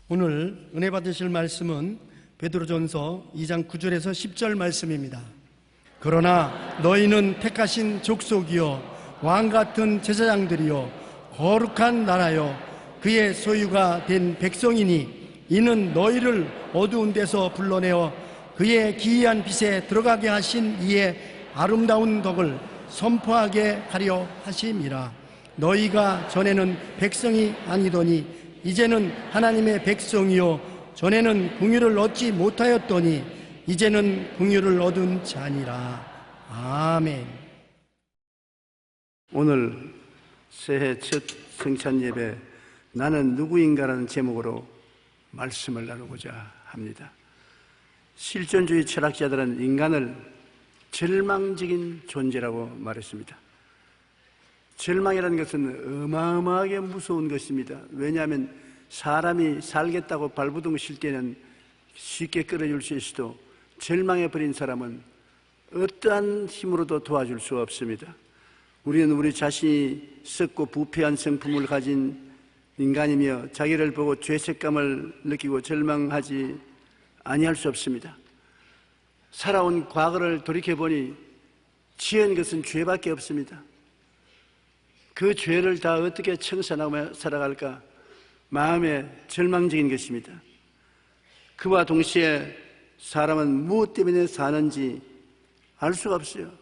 오늘 은혜 받으실 말씀은 베드로전서 2장 9절에서 10절 말씀입니다. 그러나 너희는 택하신 족속이요 왕같은 제사장들이요 거룩한 나라요 그의 소유가 된 백성이니 이는 너희를 어두운 데서 불러내어 그의 기이한 빛에 들어가게 하신 이의 아름다운 덕을 선포하게 하려 하심이라. 너희가 전에는 백성이 아니더니 이제는 하나님의 백성이요 전에는 긍휼을 얻지 못하였더니 이제는 긍휼을 얻은 자니라. 아멘. 오늘 새해 첫 성찬 예배 나는 누구인가라는 제목으로 말씀을 나누고자 합니다. 실존주의 철학자들은 인간을 절망적인 존재라고 말했습니다. 절망이라는 것은 어마어마하게 무서운 것입니다. 왜냐하면 사람이 살겠다고 발버둥 칠 때는 쉽게 끌어줄 수 있어도 절망해버린 사람은 어떠한 힘으로도 도와줄 수 없습니다. 우리는 우리 자신이 썩고 부패한 성품을 가진 인간이며 자기를 보고 죄책감을 느끼고 절망하지 아니할 수 없습니다. 살아온 과거를 돌이켜보니 지은 것은 죄밖에 없습니다. 그 죄를 다 어떻게 청산하며 살아갈까 마음에 절망적인 것입니다. 그와 동시에 사람은 무엇 때문에 사는지 알 수가 없어요.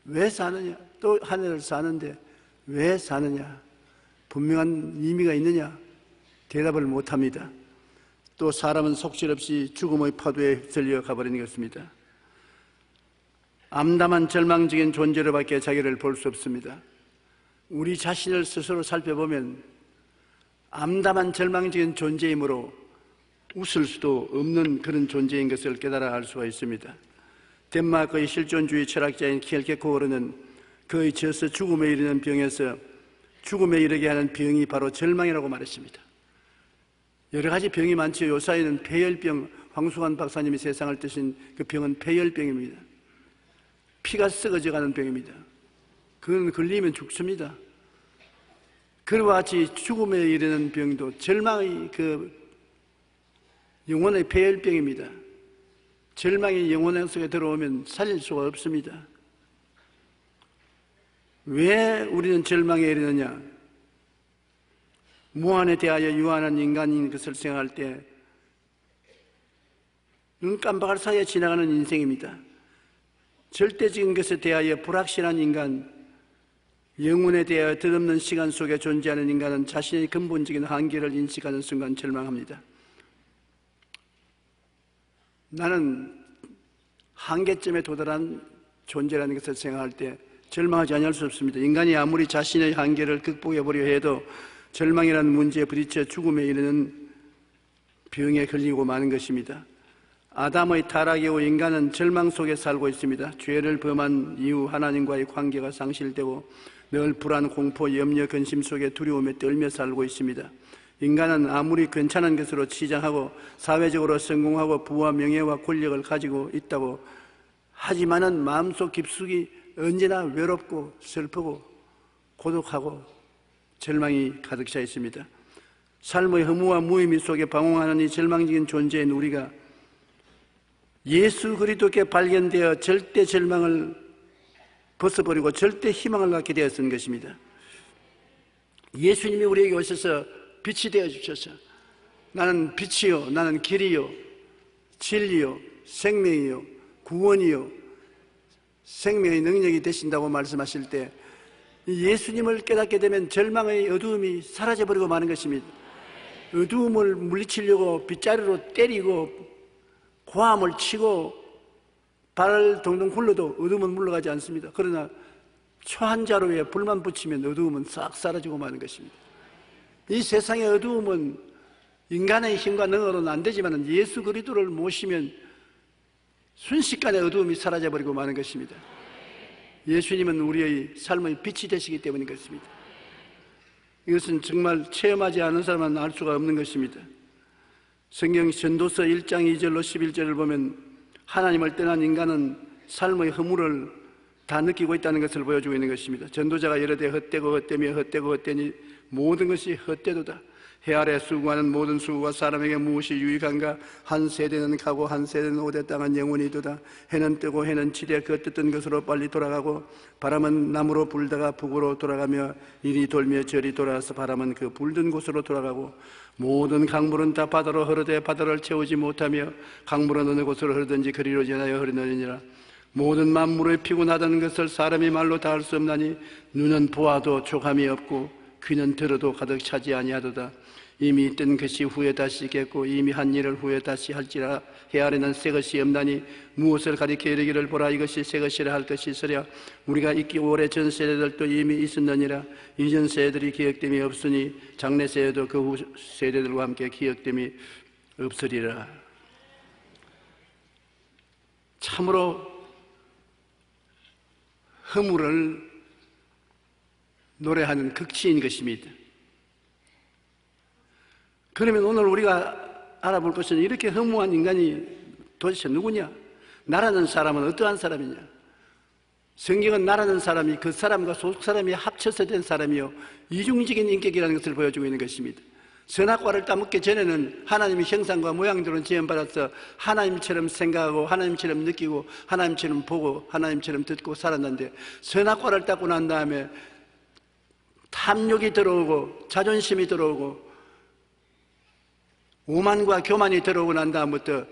왜 사느냐? 또 한 해를 사는데 왜 사느냐? 분명한 의미가 있느냐? 대답을 못합니다. 또 사람은 속절없이 죽음의 파도에 휩쓸려 가버리는 것입니다. 암담한 절망적인 존재로밖에 자기를 볼 수 없습니다. 우리 자신을 스스로 살펴보면 암담한 절망적인 존재이므로 웃을 수도 없는 그런 존재인 것을 깨달아 알 수가 있습니다. 덴마크의 실존주의 철학자인 켈케코어르는 그의 저서 죽음에 이르는 병에서 죽음에 이르게 하는 병이 바로 절망이라고 말했습니다. 여러 가지 병이 많죠. 요사이는 폐혈병, 황수관 박사님이 세상을 뜨신 그 병은 폐혈병입니다. 피가 썩어져가는 병입니다. 그건 걸리면 죽습니다. 그와 같이 죽음에 이르는 병도 절망의 그 영혼의 폐혈병입니다. 절망이 영혼 속에 들어오면 살릴 수가 없습니다. 왜 우리는 절망에 이르느냐? 무한에 대하여 유한한 인간인 것을 생각할 때 눈 깜박할 사이에 지나가는 인생입니다. 절대적인 것에 대하여 불확실한 인간, 영혼에 대하여 덧없는 시간 속에 존재하는 인간은 자신의 근본적인 한계를 인식하는 순간 절망합니다. 나는 한계점에 도달한 존재라는 것을 생각할 때 절망하지 않을 수 없습니다. 인간이 아무리 자신의 한계를 극복해보려 해도 절망이라는 문제에 부딪혀 죽음에 이르는 병에 걸리고 마는 것입니다. 아담의 타락 이후 인간은 절망 속에 살고 있습니다. 죄를 범한 이후 하나님과의 관계가 상실되고 늘 불안, 공포, 염려, 근심 속에 두려움에 떨며 살고 있습니다. 인간은 아무리 괜찮은 것으로 치장하고 사회적으로 성공하고 부와 명예와 권력을 가지고 있다고 하지만은 마음속 깊숙이 언제나 외롭고 슬프고 고독하고 절망이 가득 차 있습니다. 삶의 허무와 무의미 속에 방황하는 이 절망적인 존재인 우리가 예수 그리스도께 발견되어 절대 절망을 벗어버리고 절대 희망을 갖게 되었던 것입니다. 예수님이 우리에게 오셔서 빛이 되어 주셔서 나는 빛이요, 나는 길이요, 진리요, 생명이요, 구원이요, 생명의 능력이 되신다고 말씀하실 때 예수님을 깨닫게 되면 절망의 어두움이 사라져버리고 마는 것입니다. 어두움을 물리치려고 빗자루로 때리고 고함을 치고 발을 동동 굴러도 어두움은 물러가지 않습니다. 그러나 초 한 자루에 불만 붙이면 어두움은 싹 사라지고 마는 것입니다. 이 세상의 어두움은 인간의 힘과 능력으로는 안 되지만 예수 그리스도를 모시면 순식간에 어두움이 사라져버리고 마는 것입니다. 예수님은 우리의 삶의 빛이 되시기 때문인 것입니다. 이것은 정말 체험하지 않은 사람은 알 수가 없는 것입니다. 성경 전도서 1장 2절로 11절을 보면 하나님을 떠난 인간은 삶의 허물을 다 느끼고 있다는 것을 보여주고 있는 것입니다. 전도자가 여러 대 헛되고 헛되며 헛되고 헛되니 모든 것이 헛되도다. 해 아래 수고하는 모든 수고가 사람에게 무엇이 유익한가? 한 세대는 가고 한 세대는 오대 땅은 영원히 두다. 해는 뜨고 해는 지대 그 뜻던 것으로 빨리 돌아가고 바람은 남으로 불다가 북으로 돌아가며 이리 돌며 저리 돌아가서 바람은 그 불던 곳으로 돌아가고 모든 강물은 다 바다로 흐르되 바다를 채우지 못하며 강물은 어느 곳으로 흐르든지 그리로 지나여 흐르느니라. 모든 만물의 피곤하다는 것을 사람이 말로 다 할 수 없나니 눈은 보아도 족함이 없고 귀는 들어도 가득 차지 아니하도다. 이미 있던 것이 후에 다시 있겠고 이미 한 일을 후에 다시 할지라. 해 아래는 새 것이 없나니 무엇을 가리켜 이르기를 보라 이것이 새 것이라 할 것이 있으랴. 우리가 있기 오래 전 세대들도 이미 있었느니라. 이전 세대들이 기억됨이 없으니 장래 세대도 그 후 세대들과 함께 기억됨이 없으리라. 참으로 허물을 노래하는 극치인 것입니다. 그러면 오늘 우리가 알아볼 것은 이렇게 허무한 인간이 도대체 누구냐? 나라는 사람은 어떠한 사람이냐? 성경은 나라는 사람이 그 사람과 속 사람이 합쳐서 된 사람이요 이중적인 인격이라는 것을 보여주고 있는 것입니다. 선악과를 따먹기 전에는 하나님의 형상과 모양대로 지음받아서 하나님처럼 생각하고 하나님처럼 느끼고 하나님처럼 보고 하나님처럼 듣고 살았는데 선악과를 따고 난 다음에 탐욕이 들어오고 자존심이 들어오고 오만과 교만이 들어오고 난 다음부터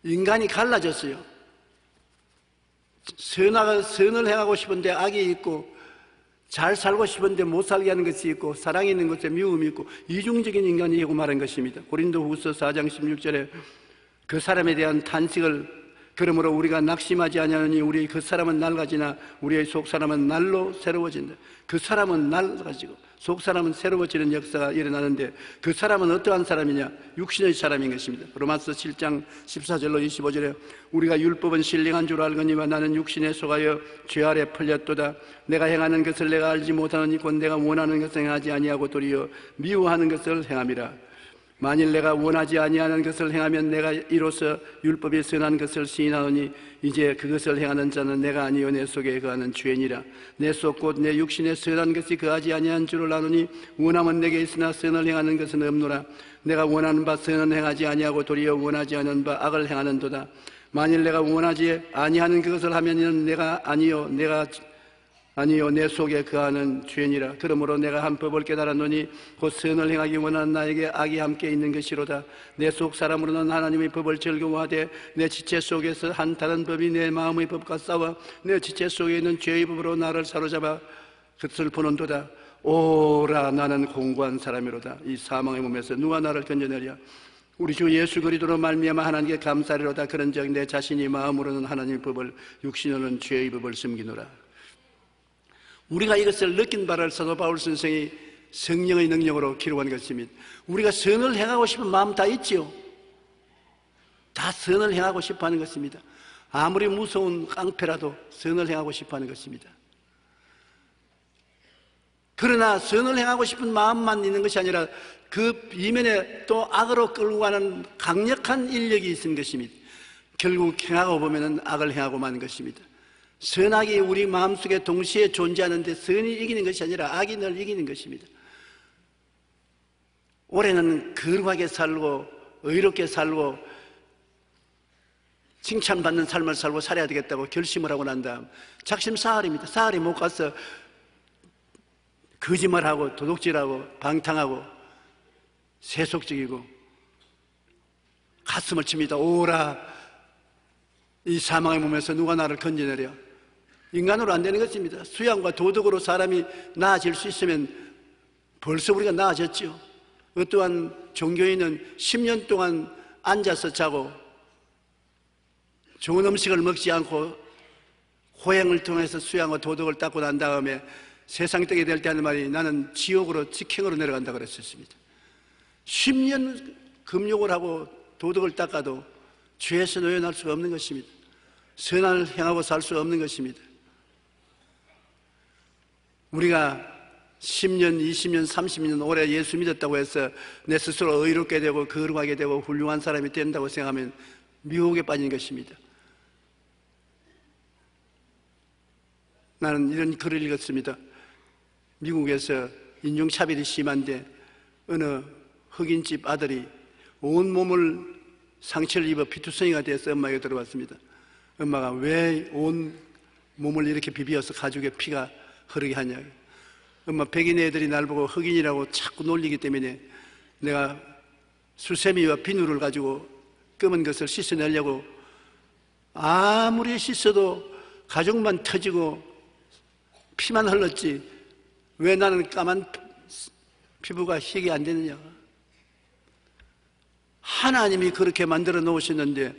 인간이 갈라졌어요. 선을 행하고 싶은데 악이 있고 잘 살고 싶은데 못 살게 하는 것이 있고 사랑이 있는 것에 미움이 있고 이중적인 인간이라고 말한 것입니다. 고린도후서 4장 16절에 그 사람에 대한 탄식을 그러므로 우리가 낙심하지 아니하느니 우리 그 사람은 낡아지나 우리의 속 사람은 날로 새로워진다. 그 사람은 낡아지고 속 사람은 새로워지는 역사가 일어나는데 그 사람은 어떠한 사람이냐? 육신의 사람인 것입니다. 로마서 7장 14절로 25절에 우리가 율법은 신령한 줄 알거니와 나는 육신에 속하여 죄 아래 풀렸도다. 내가 행하는 것을 내가 알지 못하느니 곧 내가 원하는 것을 행하지 아니하고 도리어 미워하는 것을 행함이라. 만일 내가 원하지 아니하는 것을 행하면 내가 이로써 율법이 선한 것을 시인하노니 이제 그것을 행하는 자는 내가 아니요 내 속에 거하는 죄니라. 내 속 곧 내 육신에 선한 것이 거하지 아니한 줄을 아노니 원함은 내게 있으나 선을 행하는 것은 없노라. 내가 원하는 바 선은 행하지 아니하고 도리어 원하지 않은 바 악을 행하는도다. 만일 내가 원하지 아니하는 그것을 하면은 내가 아니요 내 속에 거하는 죄니라. 그러므로 내가 한 법을 깨달았노니 곧 선을 행하기 원하는 나에게 악이 함께 있는 것이로다. 내 속 사람으로는 하나님의 법을 즐거워하되 내 지체 속에서 한 다른 법이 내 마음의 법과 싸워 내 지체 속에 있는 죄의 법으로 나를 사로잡아 그것을 보는도다. 오라 나는 공고한 사람이로다. 이 사망의 몸에서 누가 나를 건져내랴. 우리 주 예수 그리스도로 말미암아 하나님께 감사리로다. 그런즉 내 자신이 마음으로는 하나님의 법을 육신으로는 죄의 법을 숨기노라. 우리가 이것을 느낀 바를 사도 바울 선생이 성령의 능력으로 기록한 것입니다. 우리가 선을 행하고 싶은 마음 다 있지요. 다 선을 행하고 싶어 하는 것입니다. 아무리 무서운 깡패라도 선을 행하고 싶어 하는 것입니다. 그러나 선을 행하고 싶은 마음만 있는 것이 아니라 그 이면에 또 악으로 끌고 가는 강력한 인력이 있는 것입니다. 결국 행하고 보면 악을 행하고 마는 것입니다. 선악이 우리 마음속에 동시에 존재하는데 선이 이기는 것이 아니라 악이 늘 이기는 것입니다. 올해는 거룩하게 살고 의롭게 살고 칭찬받는 삶을 살고 살아야 되겠다고 결심을 하고 난 다음 작심 사흘입니다. 사흘이 못 가서 거짓말하고 도둑질하고 방탕하고 세속적이고 가슴을 칩니다. 오라 이 사망의 몸에서 누가 나를 건져내려. 인간으로 안 되는 것입니다. 수양과 도덕으로 사람이 나아질 수 있으면 벌써 우리가 나아졌죠. 어떠한 종교인은 10년 동안 앉아서 자고 좋은 음식을 먹지 않고 호행을 통해서 수양과 도덕을 닦고 난 다음에 세상 떡이 될 때 하는 말이 나는 지옥으로 직행으로 내려간다 그랬었습니다. 10년 금욕을 하고 도덕을 닦아도 죄에서 노연할 수가 없는 것입니다. 선을 행하고 살 수 없는 것입니다. 우리가 10년, 20년, 30년 오래 예수 믿었다고 해서 내 스스로 의롭게 되고 거룩하게 되고 훌륭한 사람이 된다고 생각하면 미혹에 빠진 것입니다. 나는 이런 글을 읽었습니다. 미국에서 인종차별이 심한데 어느 흑인집 아들이 온몸을 상처를 입어 피투성이가 돼서 엄마에게 들어왔습니다. 엄마가 왜 온 몸을 이렇게 비비어서 가죽에 피가 흐르게 하냐. 엄마, 백인 애들이 날 보고 흑인이라고 자꾸 놀리기 때문에 내가 수세미와 비누를 가지고 검은 것을 씻어내려고 아무리 씻어도 가죽만 터지고 피만 흘렀지 왜 나는 까만 피부가 희게 안 되느냐. 하나님이 그렇게 만들어 놓으셨는데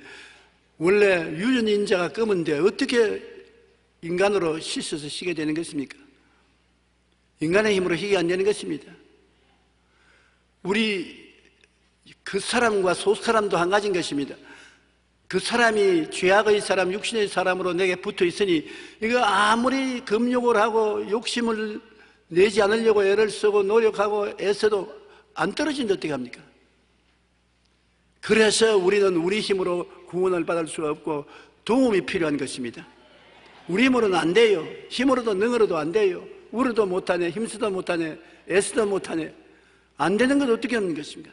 원래 유전인자가 검은데 어떻게 인간으로 씻어서 희게 되는 것입니까? 인간의 힘으로 희게 안 되는 것입니다. 우리 그 사람과 소 사람도 한 가지인 것입니다. 그 사람이 죄악의 사람, 육신의 사람으로 내게 붙어 있으니 이거 아무리 금욕을 하고 욕심을 내지 않으려고 애를 쓰고 노력하고 애써도 안 떨어진다 어떻게 합니까? 그래서 우리는 우리 힘으로 구원을 받을 수가 없고 도움이 필요한 것입니다. 우리 힘으로는 안 돼요. 힘으로도 능으로도 안 돼요. 울어도 못하네, 힘쓰도 못하네, 애쓰도 못하네. 안 되는 건 어떻게 하는 것입니까?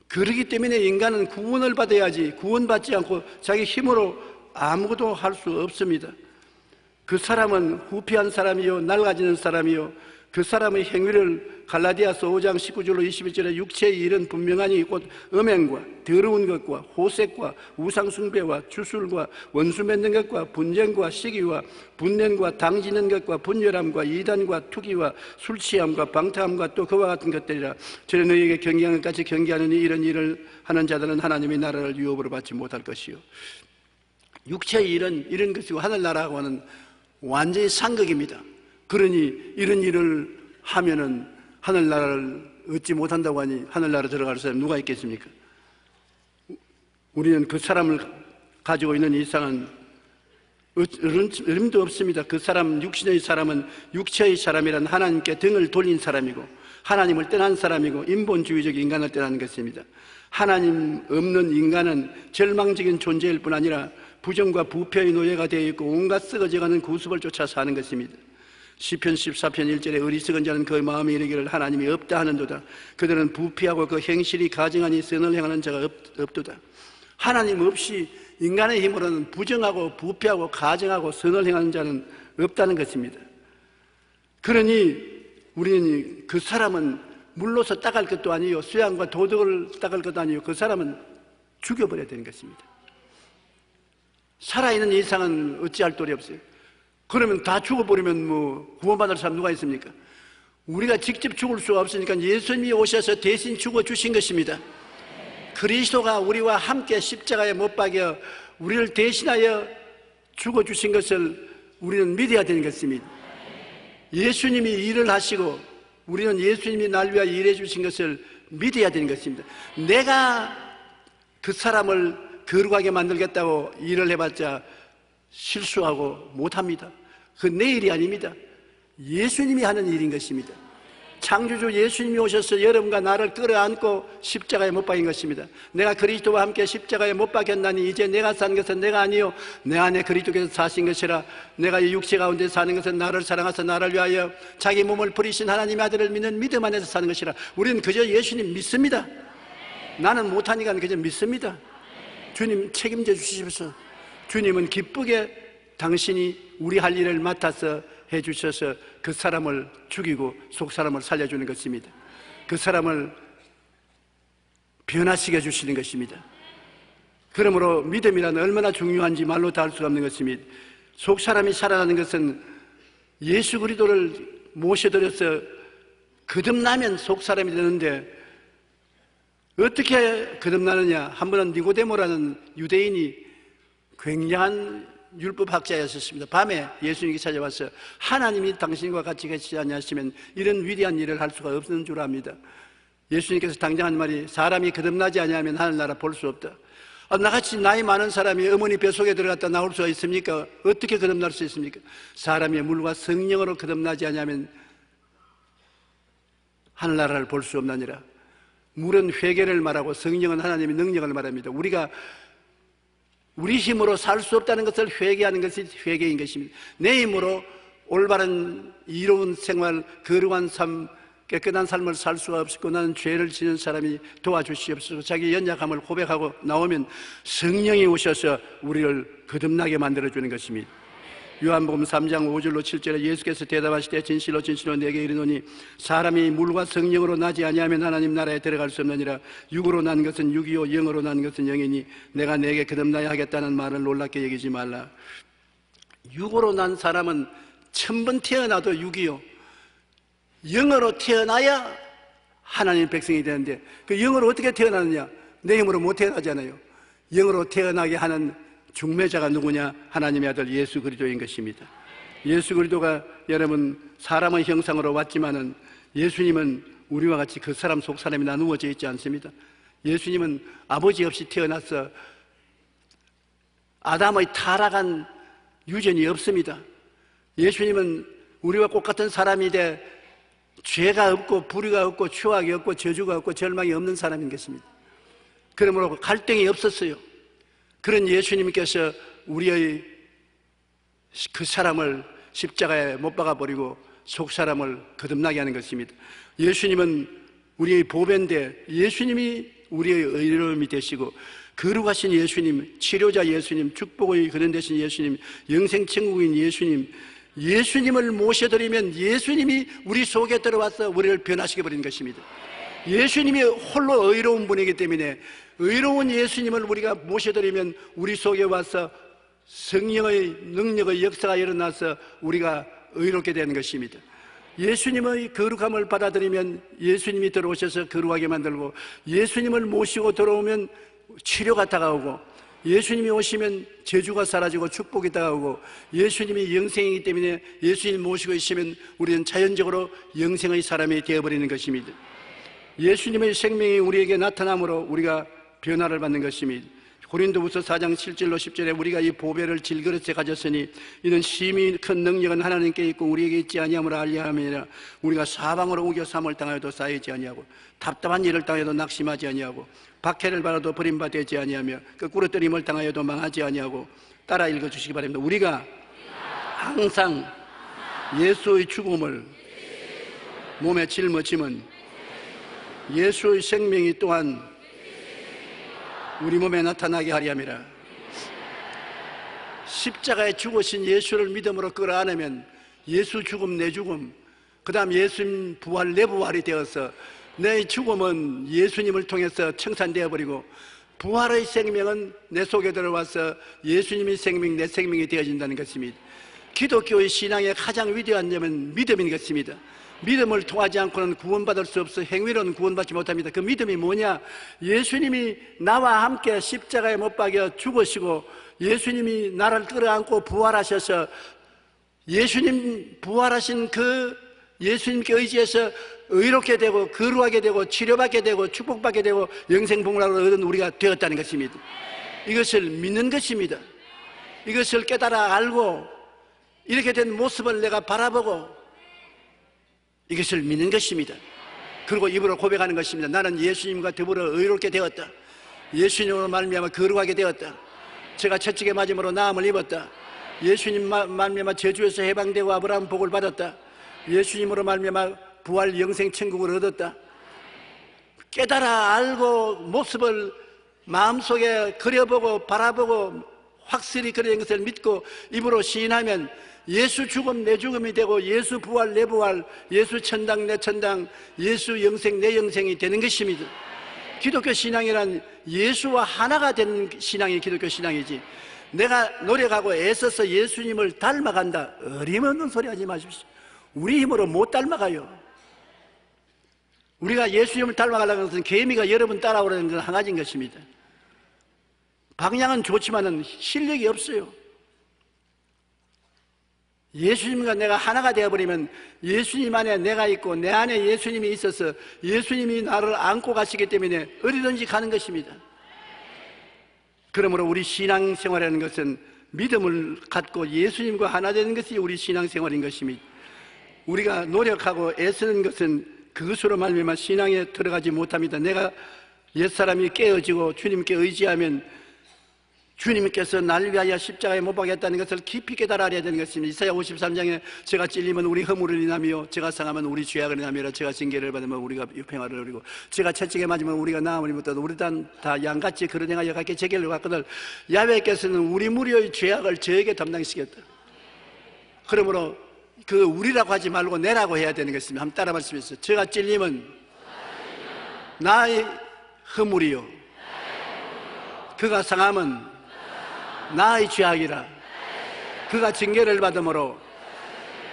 그렇기 때문에 인간은 구원을 받아야지 구원받지 않고 자기 힘으로 아무것도 할 수 없습니다. 그 사람은 후피한 사람이요 낡아지는 사람이요 그 사람의 행위를 갈라디아서 5장 19절로 21절에 육체의 일은 분명하니 곧 음행과 더러운 것과 호색과 우상숭배와 주술과 원수 맺는 것과 분쟁과 시기와 분냄과 당지는 것과 분열함과 이단과 투기와 술취함과 방탕함과 또 그와 같은 것들이라. 저는 너희에게 경계하는 것 같이 경계하느니 이런 일을 하는 자들은 하나님의 나라를 유업으로 받지 못할 것이요. 육체의 일은 이런 것이고 하늘나라하고는 완전히 상극입니다. 그러니 이런 일을 하면은 하늘나라를 얻지 못한다고 하니 하늘나라 들어갈 사람 누가 있겠습니까? 우리는 그 사람을 가지고 있는 이상은 어림도 없습니다. 그 사람, 육신의 사람은 육체의 사람이란 하나님께 등을 돌린 사람이고 하나님을 떠난 사람이고 인본주의적 인간을 떠나는 것입니다. 하나님 없는 인간은 절망적인 존재일 뿐 아니라 부정과 부패의 노예가 되어 있고 온갖 썩어져가는 구습을 쫓아 사는 것입니다. 시편 14편 1절에 어리석은 자는 그 마음에 이르기를 하나님이 없다 하는도다. 그들은 부패하고 그 행실이 가증하니 선을 행하는 자가 없도다. 하나님 없이 인간의 힘으로는 부정하고 부패하고 가증하고 선을 행하는 자는 없다는 것입니다. 그러니 우리는 그 사람은 물로서 닦을 것도 아니요 수양과 도덕을 닦을 것도 아니요 그 사람은 죽여버려야 되는 것입니다. 살아있는 이상은 어찌할 도리 없어요. 그러면 다 죽어버리면 뭐 구원받을 사람 누가 있습니까? 우리가 직접 죽을 수가 없으니까 예수님이 오셔서 대신 죽어주신 것입니다. 그리스도가 우리와 함께 십자가에 못 박여 우리를 대신하여 죽어주신 것을 우리는 믿어야 되는 것입니다. 예수님이 일을 하시고 우리는 예수님이 날 위하여 일해 주신 것을 믿어야 되는 것입니다. 내가 그 사람을 거룩하게 만들겠다고 일을 해봤자 실수하고 못합니다. 그 내 일이 아닙니다. 예수님이 하는 일인 것입니다. 창조주 예수님이 오셔서 여러분과 나를 끌어안고 십자가에 못 박인 것입니다. 내가 그리스도와 함께 십자가에 못 박혔나니 이제 내가 산 것은 내가 아니요 내 안에 그리스도께서 사신 것이라. 내가 이 육체 가운데 사는 것은 나를 사랑하사 나를 위하여 자기 몸을 버리신 하나님의 아들을 믿는 믿음 안에서 사는 것이라. 우리는 그저 예수님 믿습니다. 나는 못하니까 그저 믿습니다. 주님 책임져 주시옵소서. 주님은 기쁘게 당신이 우리 할 일을 맡아서 해주셔서 그 사람을 죽이고 속 사람을 살려주는 것입니다. 그 사람을 변화시켜 주시는 것입니다. 그러므로 믿음이란 얼마나 중요한지 말로 다 할 수가 없는 것입니다. 속 사람이 살아나는 것은 예수 그리스도를 모셔드려서 거듭나면 속 사람이 되는데 어떻게 거듭나느냐? 한 번은 니고데모라는 유대인이 굉장한 율법학자였었습니다. 밤에 예수님께 찾아와서 하나님이 당신과 같이 계시지 아니하시면 이런 위대한 일을 할 수가 없는 줄 압니다. 예수님께서 당장 한 말이 사람이 거듭나지 아니하면 하늘나라 볼 수 없다. 나같이 나이 많은 사람이 어머니 뱃속에 들어갔다 나올 수가 있습니까? 어떻게 거듭날 수 있습니까? 사람이 물과 성령으로 거듭나지 아니하면 하늘나라를 볼 수 없나니라. 물은 회개를 말하고 성령은 하나님의 능력을 말합니다. 우리가 우리 힘으로 살 수 없다는 것을 회개하는 것이 회개인 것입니다. 내 힘으로 올바른 이로운 생활, 거룩한 삶, 깨끗한 삶을 살 수가 없고 나는 죄를 지는 사람이 도와주시옵소서. 자기 연약함을 고백하고 나오면 성령이 오셔서 우리를 거듭나게 만들어주는 것입니다. 요한복음 3장 5절로 7절에 예수께서 대답하시되 진실로 진실로 내게 이르노니 사람이 물과 성령으로 나지 아니하면 하나님 나라에 들어갈 수 없느니라. 육으로 난 것은 육이요 영으로 난 것은 영이니 내가 내게 거듭나야 하겠다는 말을 놀랍게 여기지 말라. 육으로 난 사람은 천번 태어나도 육이요 영으로 태어나야 하나님 백성이 되는데 그 영으로 어떻게 태어나느냐? 내 힘으로 못 태어나잖아요. 영으로 태어나게 하는 중매자가 누구냐? 하나님의 아들 예수 그리스도인 것입니다. 예수 그리스도가 여러분 사람의 형상으로 왔지만은 예수님은 우리와 같이 그 사람 속 사람이 나누어져 있지 않습니다. 예수님은 아버지 없이 태어나서 아담의 타락한 유전이 없습니다. 예수님은 우리와 똑같은 사람이 돼 죄가 없고 불의가 없고 추악이 없고 저주가 없고 절망이 없는 사람인 것입니다. 그러므로 갈등이 없었어요. 그런 예수님께서 우리의 그 사람을 십자가에 못 박아버리고 속 사람을 거듭나게 하는 것입니다. 예수님은 우리의 보배인데 예수님이 우리의 의로움이 되시고 거룩하신 예수님, 치료자 예수님, 축복의 근원 되신 예수님, 영생 천국인 예수님, 예수님을 모셔드리면 예수님이 우리 속에 들어와서 우리를 변화시켜 버리는 것입니다. 예수님이 홀로 의로운 분이기 때문에 의로운 예수님을 우리가 모셔드리면 우리 속에 와서 성령의 능력의 역사가 일어나서 우리가 의롭게 되는 것입니다. 예수님의 거룩함을 받아들이면 예수님이 들어오셔서 거룩하게 만들고 예수님을 모시고 들어오면 치료가 다가오고 예수님이 오시면 저주가 사라지고 축복이 다가오고 예수님이 영생이기 때문에 예수님 모시고 있으면 우리는 자연적으로 영생의 사람이 되어버리는 것입니다. 예수님의 생명이 우리에게 나타남으로 우리가 변화를 받는 것입니다. 고린도후서 4장 7절로 10절에 우리가 이 보배를 질그릇에 가졌으니 이는 심히 큰 능력은 하나님께 있고 우리에게 있지 아니함을 알려 함이니라. 우리가 사방으로 우겨 삼을 당하여도 쌓이지 아니하고 답답한 일을 당해도 낙심하지 아니하고 박해를 받아도 버림받지 아니하며 거꾸로 뜨림을 당하여도 망하지 아니하고 따라 읽어주시기 바랍니다. 우리가 항상 예수의 죽음을 몸에 짊어짐은 예수의 생명이 또한 우리 몸에 나타나게 하리 함이라. 십자가에 죽으신 예수를 믿음으로 끌어안으면 예수 죽음 내 죽음, 그 다음 예수님 부활 내 부활이 되어서 내 죽음은 예수님을 통해서 청산되어 버리고 부활의 생명은 내 속에 들어와서 예수님의 생명 내 생명이 되어진다는 것입니다. 기독교의 신앙의 가장 위대한 점은 믿음인 것입니다. 믿음을 통하지 않고는 구원받을 수 없어 행위로는 구원받지 못합니다. 그 믿음이 뭐냐? 예수님이 나와 함께 십자가에 못 박여 죽으시고 예수님이 나를 끌어안고 부활하셔서 예수님 부활하신 그 예수님께 의지해서 의롭게 되고 거룩하게 되고 치료받게 되고 축복받게 되고 영생복락을 얻은 우리가 되었다는 것입니다. 이것을 믿는 것입니다. 이것을 깨달아 알고 이렇게 된 모습을 내가 바라보고 이것을 믿는 것입니다. 그리고 입으로 고백하는 것입니다. 나는 예수님과 더불어 의롭게 되었다. 예수님으로 말미암아 거룩하게 되었다. 제가 채찍에 맞음으로 나음을 입었다. 예수님 말미암아 저주에서 해방되고 아브라함 복을 받았다. 예수님으로 말미암아 부활 영생 천국을 얻었다. 깨달아 알고 모습을 마음속에 그려보고 바라보고 확실히 그런 것을 믿고 입으로 시인하면 예수 죽음 내 죽음이 되고 예수 부활 내 부활, 예수 천당 내 천당, 예수 영생 내 영생이 되는 것입니다. 기독교 신앙이란 예수와 하나가 되는 신앙이 기독교 신앙이지, 내가 노력하고 애써서 예수님을 닮아간다, 어림없는 소리 하지 마십시오. 우리 힘으로 못 닮아가요. 우리가 예수님을 닮아가려는 것은 개미가 여러분 따라오라는 건 한 가지인 것입니다. 방향은 좋지만은 실력이 없어요. 예수님과 내가 하나가 되어버리면 예수님 안에 내가 있고 내 안에 예수님이 있어서 예수님이 나를 안고 가시기 때문에 어디든지 가는 것입니다. 그러므로 우리 신앙생활이라는 것은 믿음을 갖고 예수님과 하나 되는 것이 우리 신앙생활인 것입니다. 우리가 노력하고 애쓰는 것은 그것으로 말미암아 신앙에 들어가지 못합니다. 내가 옛사람이 깨어지고 주님께 의지하면 주님께서 날 위하여 십자가에 못 박였다는 것을 깊이 깨달아야 되는 것입니다. 이사야 53장에 제가 찔리면 우리 허물을 인하며 제가 상하면 우리 죄악을 인하며 제가 징계를 받으면 우리가 평화를 누리고 제가 채찍에 맞으면 우리가 나음을 입었다. 우리 다 양같이 그런 행하여 각기 제게를 받거늘 야훼께서는 우리 무리의 죄악을 저에게 담당시켰다. 그러므로 그 우리라고 하지 말고 내라고 해야 되는 것입니다. 한번 따라 말씀해주세요. 제가 찔리면 나의 허물이요 그가 상하면 나의 죄악이라. 그가 징계를 받음으로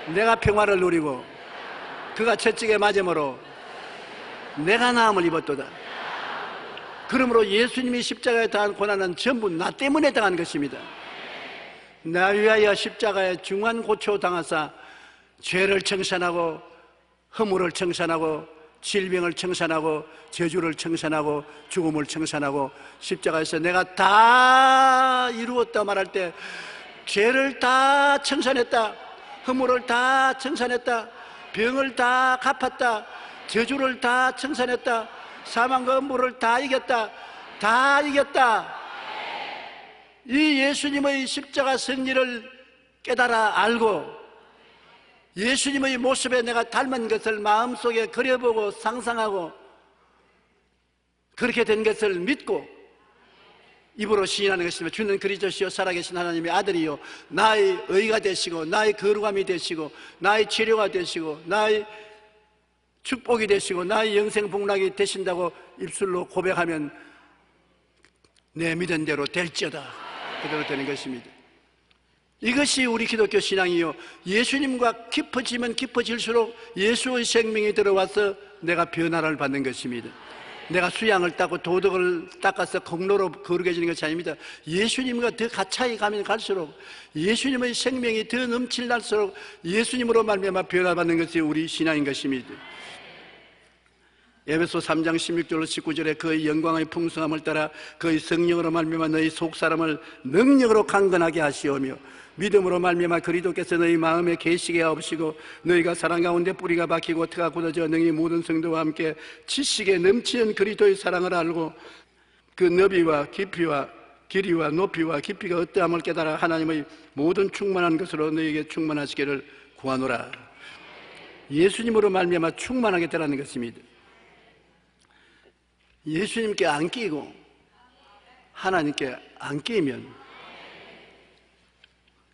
내가 평화를 누리고 그가 채찍에 맞음으로 내가 나음을 입었도다. 그러므로 예수님이 십자가에 당한 고난은 전부 나 때문에 당한 것입니다. 나 위하여 십자가에 중한 고초 당하사 죄를 청산하고 허물을 청산하고 질병을 청산하고 저주를 청산하고 죽음을 청산하고 십자가에서 내가 다 이루었다 말할 때 죄를 다 청산했다, 허물을 다 청산했다, 병을 다 갚았다, 저주를 다 청산했다, 사망과 음부를 다 이겼다, 다 이겼다. 이 예수님의 십자가 승리를 깨달아 알고 예수님의 모습에 내가 닮은 것을 마음속에 그려보고 상상하고 그렇게 된 것을 믿고 입으로 시인하는 것입니다. 주는 그리스도시요 살아계신 하나님의 아들이요 나의 의가 되시고 나의 거룩함이 되시고 나의 치료가 되시고 나의 축복이 되시고 나의 영생 복락이 되신다고 입술로 고백하면 내 믿은 대로 될지어다. 그대로 되는 것입니다. 이것이 우리 기독교 신앙이요 예수님과 깊어지면 깊어질수록 예수의 생명이 들어와서 내가 변화를 받는 것입니다. 내가 수양을 닦고 도덕을 닦아서 공로로 거룩해지는 것이 아닙니다. 예수님과 더 가까이 가면 갈수록 예수님의 생명이 더 넘칠 날수록 예수님으로 말미암아 변화받는 것이 우리 신앙인 것입니다. 에베소 3장 16절로 19절에 그의 영광의 풍성함을 따라 그의 성령으로 말미암아 너희 속사람을 능력으로 강건하게 하시오며 믿음으로 말미암아 그리스도께서 너희 마음에 계시게 하옵시고 너희가 사랑 가운데 뿌리가 박히고 터가 굳어져 너희 모든 성도와 함께 지식에 넘치는 그리스도의 사랑을 알고 그 너비와 깊이와 길이와 높이와 깊이가 어떠함을 깨달아 하나님의 모든 충만한 것으로 너희에게 충만하시기를 구하노라. 예수님으로 말미암아 충만하게 되라는 것입니다. 예수님께 안 끼고 하나님께 안 끼면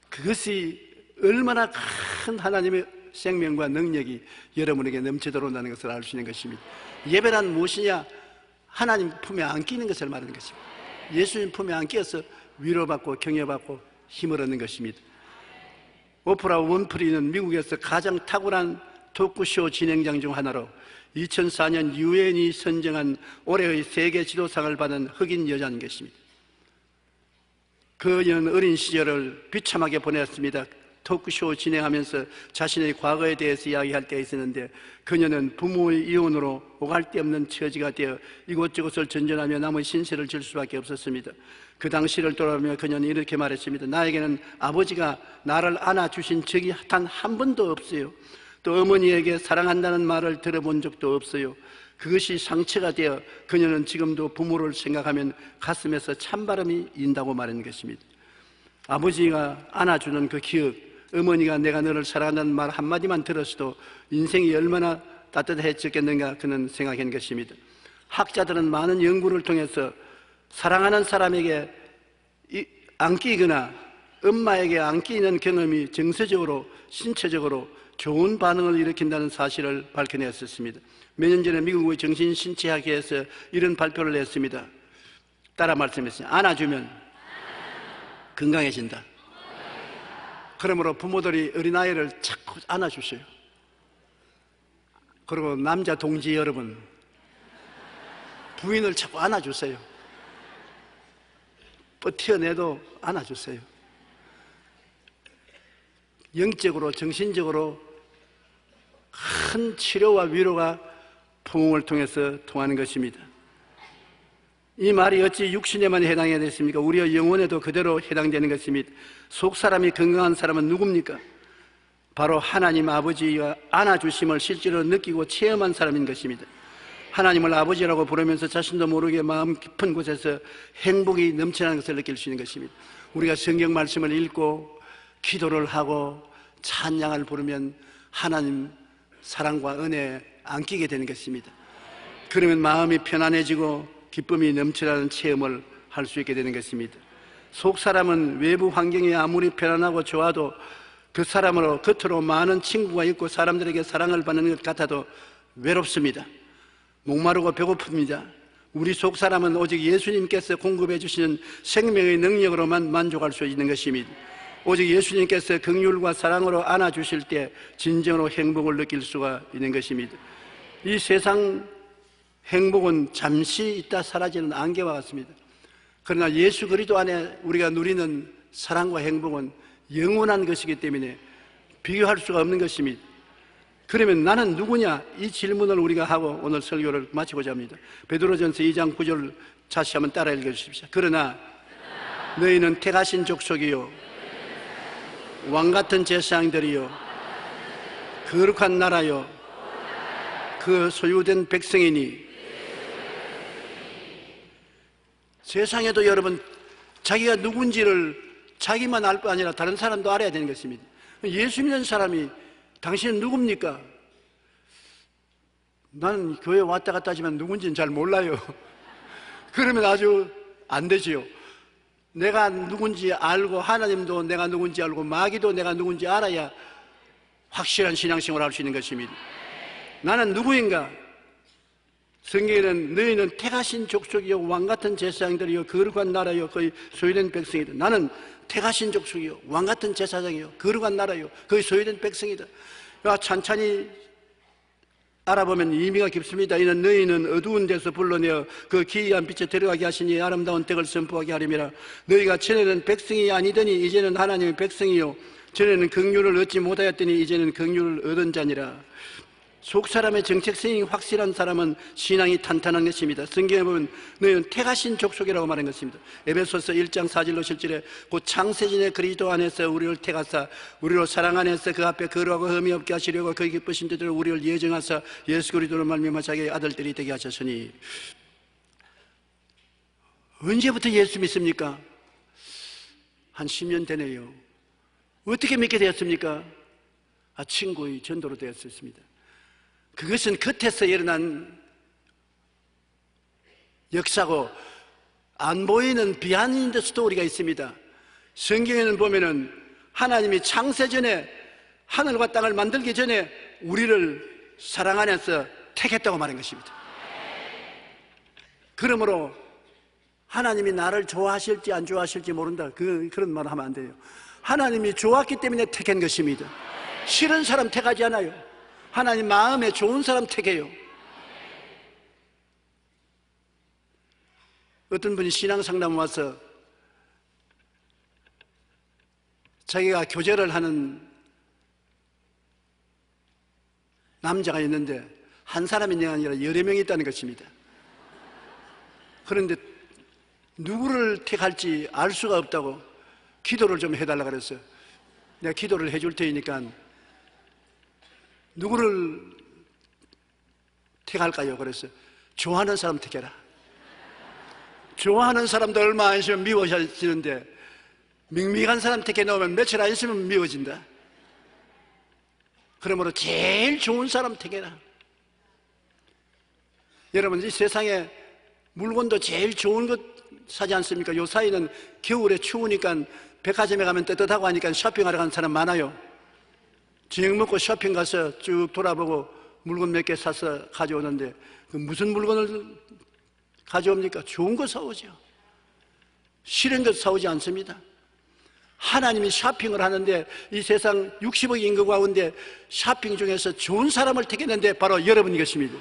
그것이 얼마나 큰 하나님의 생명과 능력이 여러분에게 넘치도록 온다는 것을 알 수 있는 것입니다. 예배란 무엇이냐? 하나님 품에 안 끼는 것을 말하는 것입니다. 예수님 품에 안 끼어서 위로받고 격려받고 힘을 얻는 것입니다. 오프라 윈프리는 미국에서 가장 탁월한 토크쇼 진행장 중 하나로 2004년 유엔이 선정한 올해의 세계 지도상을 받은 흑인 여자인 것입니다. 그녀는 어린 시절을 비참하게 보냈습니다. 토크쇼 진행하면서 자신의 과거에 대해서 이야기할 때가 있었는데 그녀는 부모의 이혼으로 오갈 데 없는 처지가 되어 이곳저곳을 전전하며 남의 신세를 질 수밖에 없었습니다. 그 당시를 돌아보며 그녀는 이렇게 말했습니다. 나에게는 아버지가 나를 안아주신 적이 단 한 번도 없어요. 또 어머니에게 사랑한다는 말을 들어본 적도 없어요. 그것이 상처가 되어 그녀는 지금도 부모를 생각하면 가슴에서 찬바람이 인다고 말하는 것입니다. 아버지가 안아주는 그 기억, 어머니가 내가 너를 사랑한다는 말 한마디만 들었어도 인생이 얼마나 따뜻해졌겠는가 그는 생각한 것입니다. 학자들은 많은 연구를 통해서 사랑하는 사람에게 안기거나 엄마에게 안기는 경험이 정서적으로 신체적으로 좋은 반응을 일으킨다는 사실을 밝혀냈었습니다. 몇 년 전에 미국의 정신신체학회에서 이런 발표를 했습니다. 따라 말씀했습니다. 안아주면 건강해진다. 그러므로 부모들이 어린아이를 자꾸 안아주세요. 그리고 남자 동지 여러분, 부인을 자꾸 안아주세요. 버텨내도 안아주세요. 영적으로 정신적으로 큰 치료와 위로가 부흥을 통해서 통하는 것입니다. 이 말이 어찌 육신에만 해당해야 됐습니까? 우리의 영혼에도 그대로 해당되는 것입니다. 속사람이 건강한 사람은 누굽니까? 바로 하나님 아버지가 안아주심을 실제로 느끼고 체험한 사람인 것입니다. 하나님을 아버지라고 부르면서 자신도 모르게 마음 깊은 곳에서 행복이 넘쳐나는 것을 느낄 수 있는 것입니다. 우리가 성경 말씀을 읽고 기도를 하고 찬양을 부르면 하나님 사랑과 은혜에 안기게 되는 것입니다. 그러면 마음이 편안해지고 기쁨이 넘쳐나는 체험을 할 수 있게 되는 것입니다. 속 사람은 외부 환경이 아무리 편안하고 좋아도 그 사람으로 겉으로 많은 친구가 있고 사람들에게 사랑을 받는 것 같아도 외롭습니다. 목마르고 배고픕니다. 우리 속 사람은 오직 예수님께서 공급해 주시는 생명의 능력으로만 만족할 수 있는 것입니다. 오직 예수님께서 긍휼과 사랑으로 안아주실 때 진정으로 행복을 느낄 수가 있는 것입니다. 이 세상 행복은 잠시 있다 사라지는 안개와 같습니다. 그러나 예수 그리스도 안에 우리가 누리는 사랑과 행복은 영원한 것이기 때문에 비교할 수가 없는 것입니다. 그러면 나는 누구냐? 이 질문을 우리가 하고 오늘 설교를 마치고자 합니다. 베드로전서 2장 9절 다시 한번 따라 읽어주십시오. 그러나 너희는 택하신 족속이요 왕같은 제사장들이요 거룩한 나라요 그 소유된 백성이니. 세상에도 여러분 자기가 누군지를 자기만 알 뿐 아니라 다른 사람도 알아야 되는 것입니다. 예수 믿는 사람이 당신은 누굽니까? 나는 교회 왔다 갔다 하지만 누군지는 잘 몰라요. 그러면 아주 안 되지요. 내가 누군지 알고 하나님도 내가 누군지 알고 마귀도 내가 누군지 알아야 확실한 신앙생활을 할 수 있는 것입니다. 나는 누구인가? 성경에는 너희는 택하신 족속이요 왕같은 제사장들이요 거룩한 나라요 거의 소유된 백성이다. 나는 택하신 족속이요 왕같은 제사장이요 거룩한 나라요 거의 소유된 백성이다. 찬찬히 알아보면 의미가 깊습니다. 이는 너희는 어두운 데서 불러내어 그 기이한 빛에 들어가게 하시니 아름다운 떡을 선포하게 하림이라. 너희가 전에는 백성이 아니더니 이제는 하나님의 백성이요 전에는 긍휼을 얻지 못하였더니 이제는 긍휼을 얻은 자니라. 속 사람의 정체성이 확실한 사람은 신앙이 탄탄한 것입니다. 성경에 보면 너희는 택하신 족속이라고 말한 것입니다. 에베소서 1장 4절로 7절에 곧 창세전에 그리스도 안에서 우리를 택하사 우리로 사랑 안에서 그 앞에 거룩하고 흠이 없게 하시려고 그 기쁘신 뜻대로 우리를 예정하사 예수 그리스도로 말미암아 자기의 아들들이 되게 하셨으니. 언제부터 예수 믿습니까? 한 10년 되네요. 어떻게 믿게 되었습니까? 친구의 전도로 되었습니다. 그것은 겉에서 일어난 역사고 안 보이는 비하인드 스토리가 있습니다. 성경에는 보면은 하나님이 창세전에 하늘과 땅을 만들기 전에 우리를 사랑 안에서 택했다고 말한 것입니다. 그러므로 하나님이 나를 좋아하실지 안 좋아하실지 모른다, 그런 말 하면 안 돼요. 하나님이 좋았기 때문에 택한 것입니다. 싫은 사람 택하지 않아요. 하나님 마음에 좋은 사람 택해요. 어떤 분이 신앙상담 와서 자기가 교제를 하는 남자가 있는데 한 사람이 아니라 여러 명이 있다는 것입니다. 그런데 누구를 택할지 알 수가 없다고 기도를 좀 해달라고 그랬어요. 내가 기도를 해줄 테니까 누구를 택할까요? 그래서 좋아하는 사람 택해라. 좋아하는 사람도 얼마 안 있으면 미워지는데 밍밍한 사람 택해 놓으면 며칠 안 있으면 미워진다. 그러므로 제일 좋은 사람 택해라. 여러분, 이 세상에 물건도 제일 좋은 것 사지 않습니까? 요 사이는 겨울에 추우니까 백화점에 가면 뜨뜻하고 하니까 쇼핑하러 가는 사람 많아요. 저녁 먹고 쇼핑 가서 쭉 돌아보고 물건 몇 개 사서 가져오는데 무슨 물건을 가져옵니까? 좋은 거 사오죠. 싫은 것 사오지 않습니다. 하나님이 쇼핑을 하는데 이 세상 60억 인구 가운데 쇼핑 중에서 좋은 사람을 택했는데 바로 여러분이 것입니다.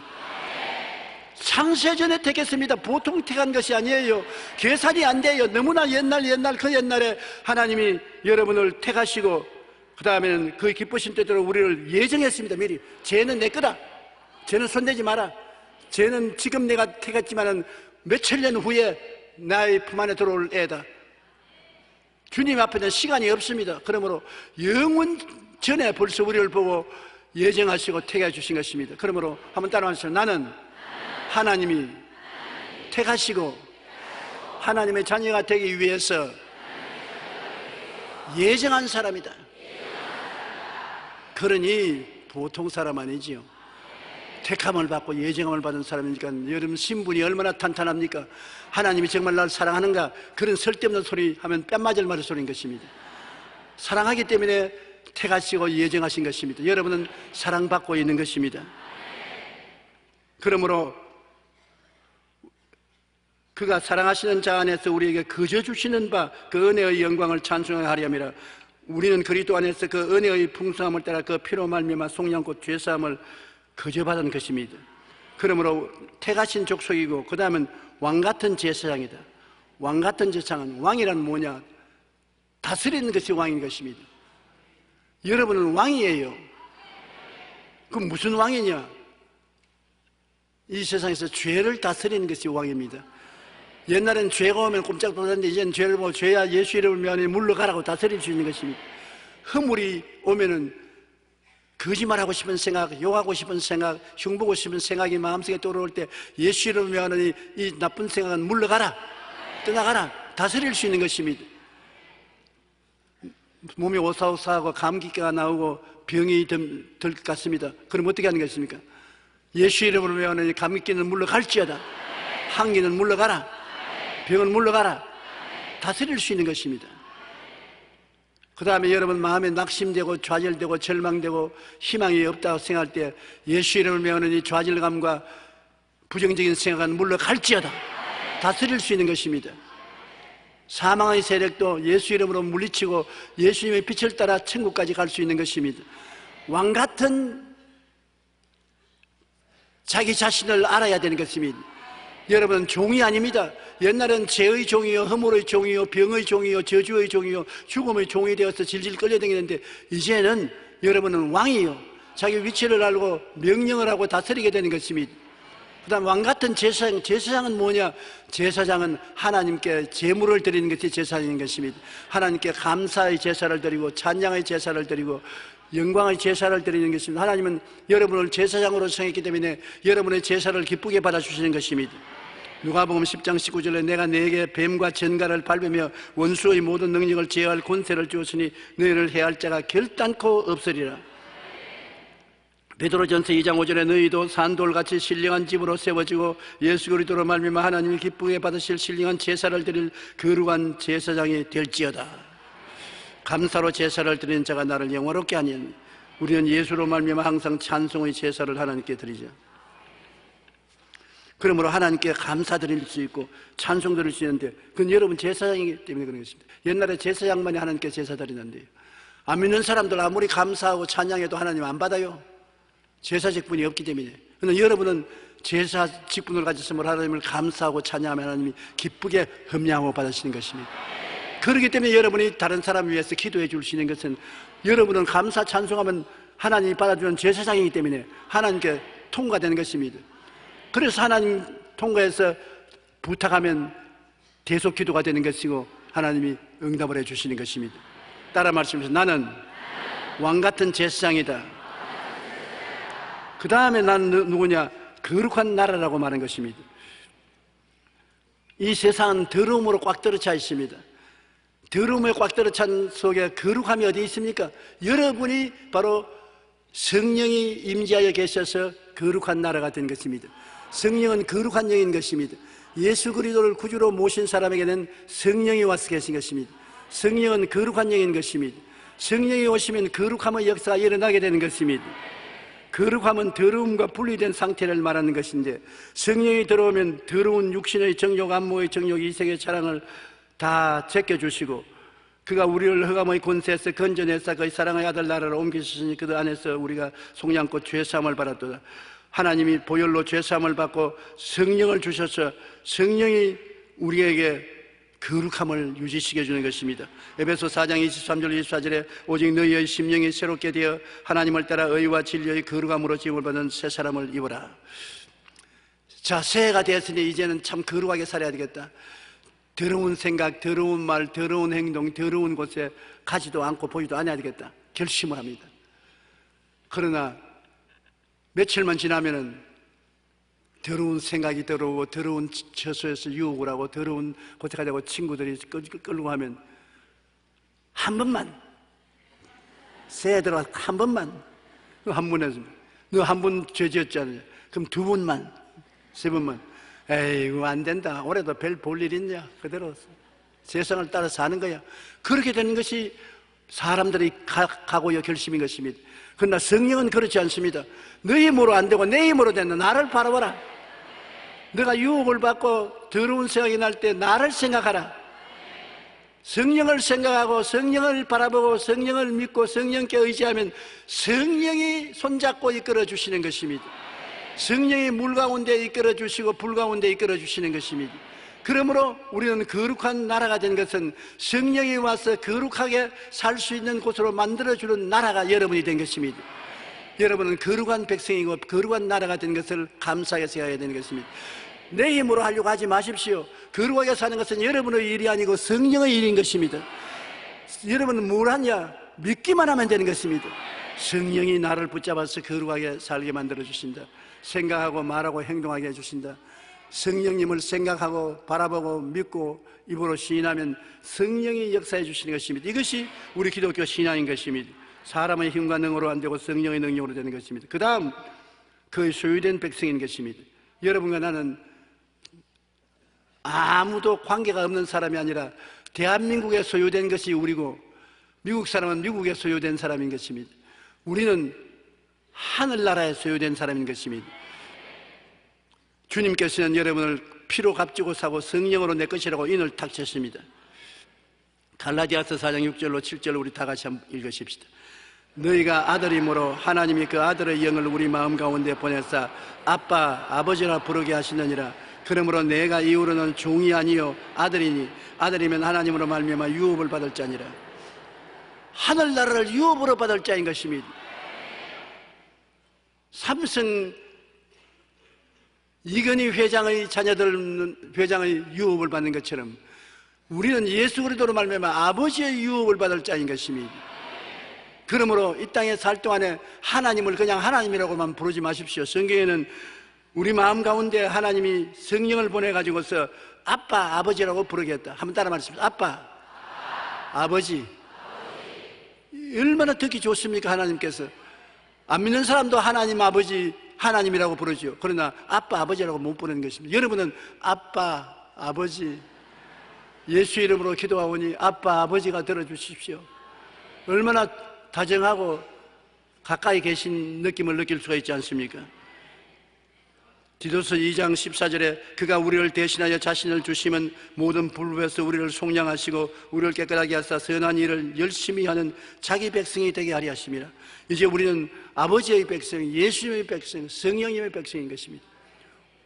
창세전에 택했습니다. 보통 택한 것이 아니에요. 계산이 안 돼요. 너무나 옛날 그 옛날에 하나님이 여러분을 택하시고 그 다음에는 그 기쁘신 뜻대로 우리를 예정했습니다. 미리. 쟤는 내 거다. 쟤는 손대지 마라. 쟤는 지금 내가 택했지만은 몇천 년 후에 나의 품 안에 들어올 애다. 주님 앞에는 시간이 없습니다. 그러므로 영원 전에 벌써 우리를 보고 예정하시고 택해 주신 것입니다. 그러므로 한번 따라하세요. 나는 하나님이 택하시고 하나님의 자녀가 되기 위해서 예정한 사람이다. 그러니 보통 사람 아니지요. 택함을 받고 예정함을 받은 사람이니까 여러분 신분이 얼마나 탄탄합니까? 하나님이 정말 날 사랑하는가? 그런 쓸데없는 소리 하면 뺨 맞을 말의 소리인 것입니다. 사랑하기 때문에 택하시고 예정하신 것입니다. 여러분은 사랑받고 있는 것입니다. 그러므로 그가 사랑하시는 자 안에서 우리에게 거저 주시는 바 그 은혜의 영광을 찬송하려 함이라. 우리는 그리스도 안에서 그 은혜의 풍성함을 따라 그 피로 말미암아 속량고 죄사함을 거저 받은 것입니다. 그러므로 택하신 족속이고 그 다음은 왕같은 제사장이다. 왕같은 제사장은, 왕이란 뭐냐? 다스리는 것이 왕인 것입니다. 여러분은 왕이에요. 그럼 무슨 왕이냐? 이 세상에서 죄를 다스리는 것이 왕입니다. 옛날엔 죄가 오면 꼼짝도 못했는데 이제는 죄를 보고 죄야 예수 이름을 명하니 물러가라고 다스릴 수 있는 것입니다. 허물이 오면은 거짓말하고 싶은 생각, 욕하고 싶은 생각, 흉보고 싶은 생각이 마음속에 떠오를 때 예수 이름을 명하니 이 나쁜 생각은 물러가라, 떠나가라, 다스릴 수 있는 것입니다. 몸이 오사오사하고 감기가 나오고 병이 들 것 같습니다. 그럼 어떻게 하는 것입니까? 예수 이름으로 명하니 감기는 물러갈지어다, 한기는 물러가라, 병은 물러가라, 다스릴 수 있는 것입니다. 그 다음에 여러분 마음에 낙심되고 좌절되고 절망되고 희망이 없다고 생각할 때 예수 이름을 명하니 좌절감과 부정적인 생각은 물러갈지어다, 다스릴 수 있는 것입니다. 사망의 세력도 예수 이름으로 물리치고 예수님의 빛을 따라 천국까지 갈 수 있는 것입니다. 왕같은 자기 자신을 알아야 되는 것입니다. 여러분은 종이 아닙니다. 옛날엔 죄의 종이요, 허물의 종이요, 병의 종이요, 저주의 종이요, 죽음의 종이 되어서 질질 끌려다니는데 이제는 여러분은 왕이요, 자기 위치를 알고 명령을 하고 다스리게 되는 것입니다. 그 다음 왕같은 제사장, 제사장은 뭐냐? 제사장은 하나님께 제물을 드리는 것이 제사장인 것입니다. 하나님께 감사의 제사를 드리고 찬양의 제사를 드리고 영광의 제사를 드리는 것입니다. 하나님은 여러분을 제사장으로 정했기 때문에 여러분의 제사를 기쁘게 받아주시는 것입니다. 누가복음 10장 19절에 내가 너에게 뱀과 전갈을 밟으며 원수의 모든 능력을 제어할 권세를 주었으니 너희를 해할 자가 결단코 없으리라. 베드로전서 2장 5절에 너희도 산돌같이 신령한 집으로 세워지고 예수 그리스도로 말미암아 하나님이 기쁘게 받으실 신령한 제사를 드릴 거룩한 제사장이 될지어다. 감사로 제사를 드리는 자가 나를 영화롭게 하니 우리는 예수로 말미암아 항상 찬송의 제사를 하나님께 드리죠. 그러므로 하나님께 감사드릴 수 있고 찬송 드릴 수 있는데 그건 여러분 제사장이기 때문에 그런 것입니다. 옛날에 제사장만이 하나님께 제사 드리는데요, 안 믿는 사람들 아무리 감사하고 찬양해도 하나님 안 받아요. 제사 직분이 없기 때문에. 그런데 여러분은 제사 직분을 가졌으므로 하나님을 감사하고 찬양하면 하나님이 기쁘게 흠양하고 받으시는 것입니다. 그렇기 때문에 여러분이 다른 사람 위해서 기도해 줄 수 있는 것은 여러분은 감사 찬송하면 하나님이 받아주는 제사장이기 때문에 하나님께 통과되는 것입니다. 그래서 하나님 통과해서 부탁하면 대속 기도가 되는 것이고 하나님이 응답을 해 주시는 것입니다. 따라 말씀하세요. 나는 왕같은 제사장이다. 그 다음에 나는 누구냐? 거룩한 나라라고 말한 것입니다. 이 세상은 더러움으로 꽉 들어차 있습니다. 더러움에 꽉 들어찬 속에 거룩함이 어디 있습니까? 여러분이 바로 성령이 임재하여 계셔서 거룩한 나라가 된 것입니다. 성령은 거룩한 영인 것입니다. 예수 그리스도를 구주로 모신 사람에게는 성령이 와서 계신 것입니다. 성령은 거룩한 영인 것입니다. 성령이 오시면 거룩함의 역사가 일어나게 되는 것입니다. 거룩함은 더러움과 분리된 상태를 말하는 것인데 성령이 들어오면 더러운 육신의 정욕, 안목의 정욕, 이색의 자랑을 다 제껴주시고 그가 우리를 흑암의 권세에서 건져내사 그의 사랑의 아들 나라로 옮기시니 그 안에서 우리가 속량코 죄사함을 받았도다. 하나님이 보혈로 죄사함을 받고 성령을 주셔서 성령이 우리에게 거룩함을 유지시켜주는 것입니다. 에베소 4장 23절 24절에 오직 너희의 심령이 새롭게 되어 하나님을 따라 의와 진리의 거룩함으로 지음을 받은 새 사람을 입어라. 자, 새해가 되었으니 이제는 참 거룩하게 살아야 되겠다. 더러운 생각, 더러운 말, 더러운 행동, 더러운 곳에 가지도 않고 보지도 않아야 되겠다 결심을 합니다. 그러나 며칠만 지나면은 더러운 생각이 들어오고 더러운 처소에서 유혹을 하고 더러운 곳에 가자고 친구들이 끌고 가면 한 번만 새해 들어 한 번만 한 번에서 너 한 번 죄 지었잖아요. 그럼 두 번만 세 번만 에이구 안 된다. 올해도 별 볼 일 있냐. 그대로 세상을 따라 사는 거야. 그렇게 되는 것이 사람들이 각오여 결심인 것입니다. 그러나 성령은 그렇지 않습니다. 너희 힘으로 안 되고 내 힘으로 된다. 나를 바라보라. 너가 유혹을 받고 더러운 생각이 날 때 나를 생각하라. 성령을 생각하고 성령을 바라보고 성령을 믿고 성령께 의지하면 성령이 손잡고 이끌어 주시는 것입니다. 성령이 물 가운데 이끌어 주시고 불 가운데 이끌어 주시는 것입니다. 그러므로 우리는 거룩한 나라가 된 것은 성령이 와서 거룩하게 살 수 있는 곳으로 만들어주는 나라가 여러분이 된 것입니다. 여러분은 거룩한 백성이고 거룩한 나라가 된 것을 감사하게 생각해야 되는 것입니다. 내 힘으로 하려고 하지 마십시오. 거룩하게 사는 것은 여러분의 일이 아니고 성령의 일인 것입니다. 여러분은 뭘 하냐? 믿기만 하면 되는 것입니다. 성령이 나를 붙잡아서 거룩하게 살게 만들어 주신다. 생각하고 말하고 행동하게 해주신다. 성령님을 생각하고 바라보고 믿고 입으로 시인하면 성령이 역사해 주시는 것입니다. 이것이 우리 기독교 신앙인 것입니다. 사람의 힘과 능으로 안 되고 성령의 능력으로 되는 것입니다. 그 다음 그의 소유된 백성인 것입니다. 여러분과 나는 아무도 관계가 없는 사람이 아니라 대한민국에 소유된 것이 우리고 미국 사람은 미국에 소유된 사람인 것입니다. 우리는 하늘나라에 소유된 사람인 것입니다. 주님께서는 여러분을 피로 값지고 사고 성령으로 내 것이라고 인을 탁 쳤습니다. 갈라디아서 4장 6절로 7절로 우리 다 같이 한번 읽으십시다. 너희가 아들이므로 하나님이 그 아들의 영을 우리 마음 가운데 보내사 아빠 아버지라 부르게 하시느니라. 그러므로 내가 이후로는 종이 아니요 아들이니 아들이면 하나님으로 말미암아 유업을 받을 자니라. 하늘나라를 유업으로 받을 자인 것입니다. 삼성 이건희 회장의 자녀들 회장의 유업을 받는 것처럼 우리는 예수 그리스도로 말미암아 아버지의 유업을 받을 자인 것입니다. 그러므로 이 땅에 살 동안에 하나님을 그냥 하나님이라고만 부르지 마십시오. 성경에는 우리 마음 가운데 하나님이 성령을 보내가지고서 아빠, 아버지라고 부르겠다. 한번 따라 말씀하십시오. 아빠, 아버지. 얼마나 듣기 좋습니까? 하나님께서. 안 믿는 사람도 하나님, 아버지, 하나님이라고 부르죠. 그러나 아빠, 아버지라고 못 부르는 것입니다. 여러분은 아빠, 아버지, 예수 이름으로 기도하오니 아빠, 아버지가 들어주십시오. 얼마나 다정하고 가까이 계신 느낌을 느낄 수가 있지 않습니까? 디도서 2장 14절에 그가 우리를 대신하여 자신을 주시면 모든 불법에서 우리를 속량하시고 우리를 깨끗하게 하사 선한 일을 열심히 하는 자기 백성이 되게 하리 하심이라. 이제 우리는 아버지의 백성, 예수님의 백성, 성령님의 백성인 것입니다.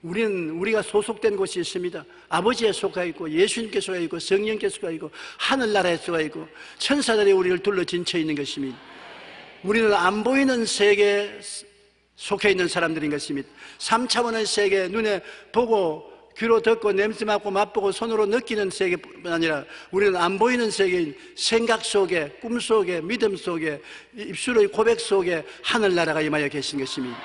우리가 소속된 곳이 있습니다. 아버지에 속하 있고 예수님께 속하 있고 성령께 속하 있고 하늘나라에 속하 있고 천사들이 우리를 둘러 진쳐 있는 것입니다. 우리는 안 보이는 세계에 속해 있는 사람들인 것입니다. 3차원의 세계, 눈에 보고 귀로 듣고 냄새 맡고 맛보고 손으로 느끼는 세계뿐 아니라 우리는 안 보이는 세계인 생각 속에, 꿈 속에, 믿음 속에, 입술의 고백 속에 하늘나라가 임하여 계신 것입니다.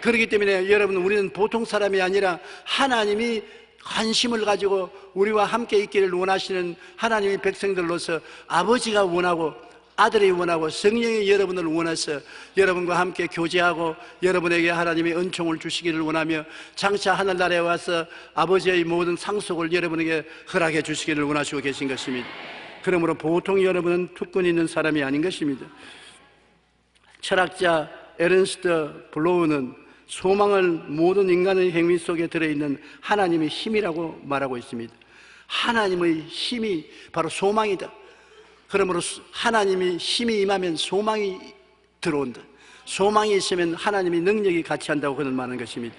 그렇기 때문에 여러분, 우리는 보통 사람이 아니라 하나님이 관심을 가지고 우리와 함께 있기를 원하시는 하나님의 백성들로서 아버지가 원하고 아들이 원하고 성령이 여러분을 원해서 여러분과 함께 교제하고 여러분에게 하나님의 은총을 주시기를 원하며 장차 하늘나라에 와서 아버지의 모든 상속을 여러분에게 허락해 주시기를 원하시고 계신 것입니다. 그러므로 보통 여러분은 특권 있는 사람이 아닌 것입니다. 철학자 에른스트 블로우는 소망을 모든 인간의 행위 속에 들어있는 하나님의 힘이라고 말하고 있습니다. 하나님의 힘이 바로 소망이다. 그러므로 하나님이 힘이 임하면 소망이 들어온다. 소망이 있으면 하나님의 능력이 같이 한다고 그는 말하는 것입니다.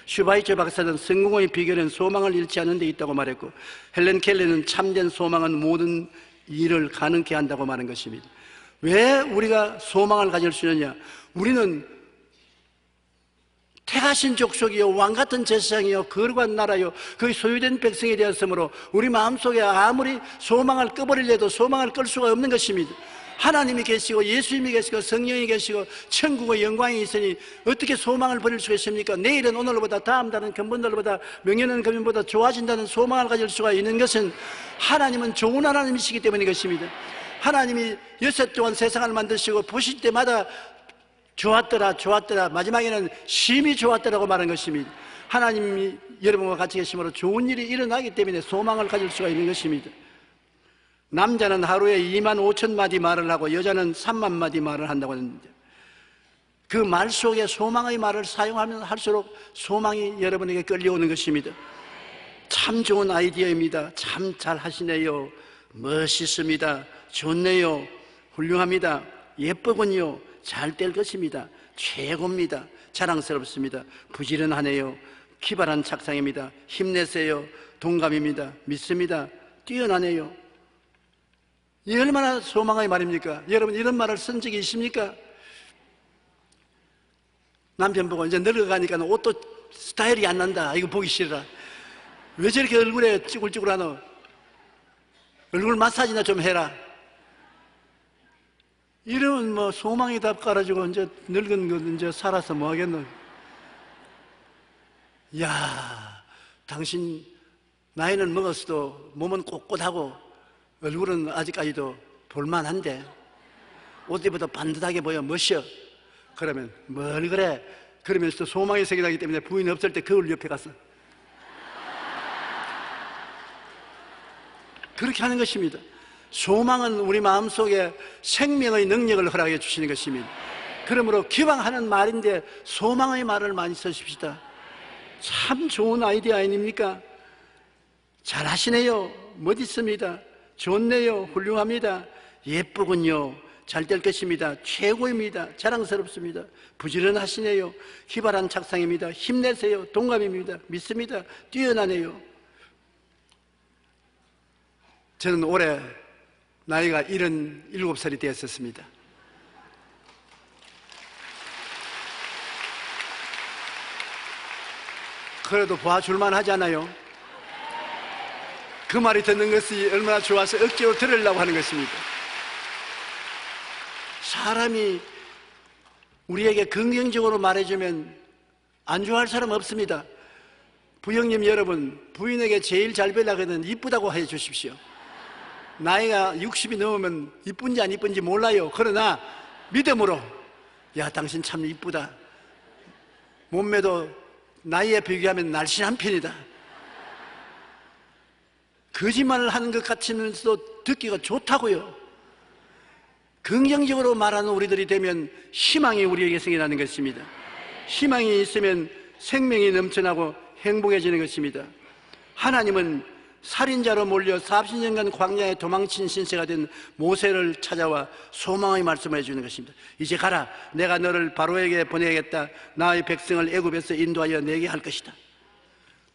슈바이처 박사는 성공의 비결은 소망을 잃지 않는 데 있다고 말했고, 헬렌 켈러는 참된 소망은 모든 일을 가능케 한다고 말한 것입니다. 왜 우리가 소망을 가질 수 있느냐? 우리는 택하신 족속이요 왕같은 제사장이요 거룩한 나라요 그의 소유된 백성이 되었으므로 우리 마음속에 아무리 소망을 꺼버리려도 소망을 끌 수가 없는 것입니다. 하나님이 계시고 예수님이 계시고 성령이 계시고 천국의 영광이 있으니 어떻게 소망을 버릴 수가 있습니까? 내일은 오늘보다, 다음 달은 금번달보다, 명예는 금년보다 좋아진다는 소망을 가질 수가 있는 것은 하나님은 좋은 하나님이시기 때문인 것입니다. 하나님이 여섯 동안 세상을 만드시고 보실 때마다 좋았더라 좋았더라, 마지막에는 심히 좋았더라고 말한 것입니다. 하나님이 여러분과 같이 계심으로 좋은 일이 일어나기 때문에 소망을 가질 수가 있는 것입니다. 남자는 하루에 2만 5천 마디 말을 하고 여자는 3만 마디 말을 한다고 했는데, 그 말 속에 소망의 말을 사용하면 할수록 소망이 여러분에게 끌려오는 것입니다. 참 좋은 아이디어입니다. 참 잘하시네요. 멋있습니다. 좋네요. 훌륭합니다. 예쁘군요. 잘 될 것입니다. 최고입니다. 자랑스럽습니다. 부지런하네요. 기발한 착상입니다. 힘내세요. 동감입니다. 믿습니다. 뛰어나네요. 이 얼마나 소망의 말입니까? 여러분 이런 말을 쓴 적이 있습니까? 남편 보고 이제 늙어가니까 옷도 스타일이 안 난다. 이거 보기 싫어. 왜 저렇게 얼굴에 찌글찌글하노? 얼굴 마사지나 좀 해라. 이러면 뭐 소망이 다 깔아주고 이제 늙은 거 이제 살아서 뭐 하겠노? 야, 당신 나이는 먹었어도 몸은 꼿꼿하고 얼굴은 아직까지도 볼만한데 옷 입어도 반듯하게 보여 멋져. 그러면 뭘 그래? 그러면서 소망이 생겨나기 때문에 부인 없을 때 거울 옆에 갔어. 그렇게 하는 것입니다. 소망은 우리 마음속에 생명의 능력을 허락해 주시는 것입니다. 그러므로 기왕하는 말인데 소망의 말을 많이 쓰십시다. 참 좋은 아이디어 아닙니까? 잘하시네요. 멋있습니다. 좋네요. 훌륭합니다. 예쁘군요. 잘 될 것입니다. 최고입니다. 자랑스럽습니다. 부지런하시네요. 기발한 착상입니다. 힘내세요. 동감입니다. 믿습니다. 뛰어나네요. 저는 올해 나이가 77살이 되었었습니다. 그래도 봐줄만 하잖아요. 그 말이 듣는 것이 얼마나 좋아서 억지로 들으려고 하는 것입니다. 사람이 우리에게 긍정적으로 말해주면 안 좋아할 사람 없습니다. 부형님 여러분, 부인에게 제일 잘 별나거든 이쁘다고 해주십시오. 나이가 60이 넘으면 이쁜지 안 이쁜지 몰라요. 그러나 믿음으로, 야 당신 참 이쁘다. 몸매도 나이에 비교하면 날씬한 편이다. 거짓말을 하는 것 같으면서도 듣기가 좋다고요. 긍정적으로 말하는 우리들이 되면 희망이 우리에게 생겨나는 것입니다. 희망이 있으면 생명이 넘쳐나고 행복해지는 것입니다. 하나님은 살인자로 몰려 40년간 광야에 도망친 신세가 된 모세를 찾아와 소망의 말씀을 해주는 것입니다. 이제 가라. 내가 너를 바로에게 보내야겠다. 나의 백성을 애굽에서 인도하여 내게 할 것이다.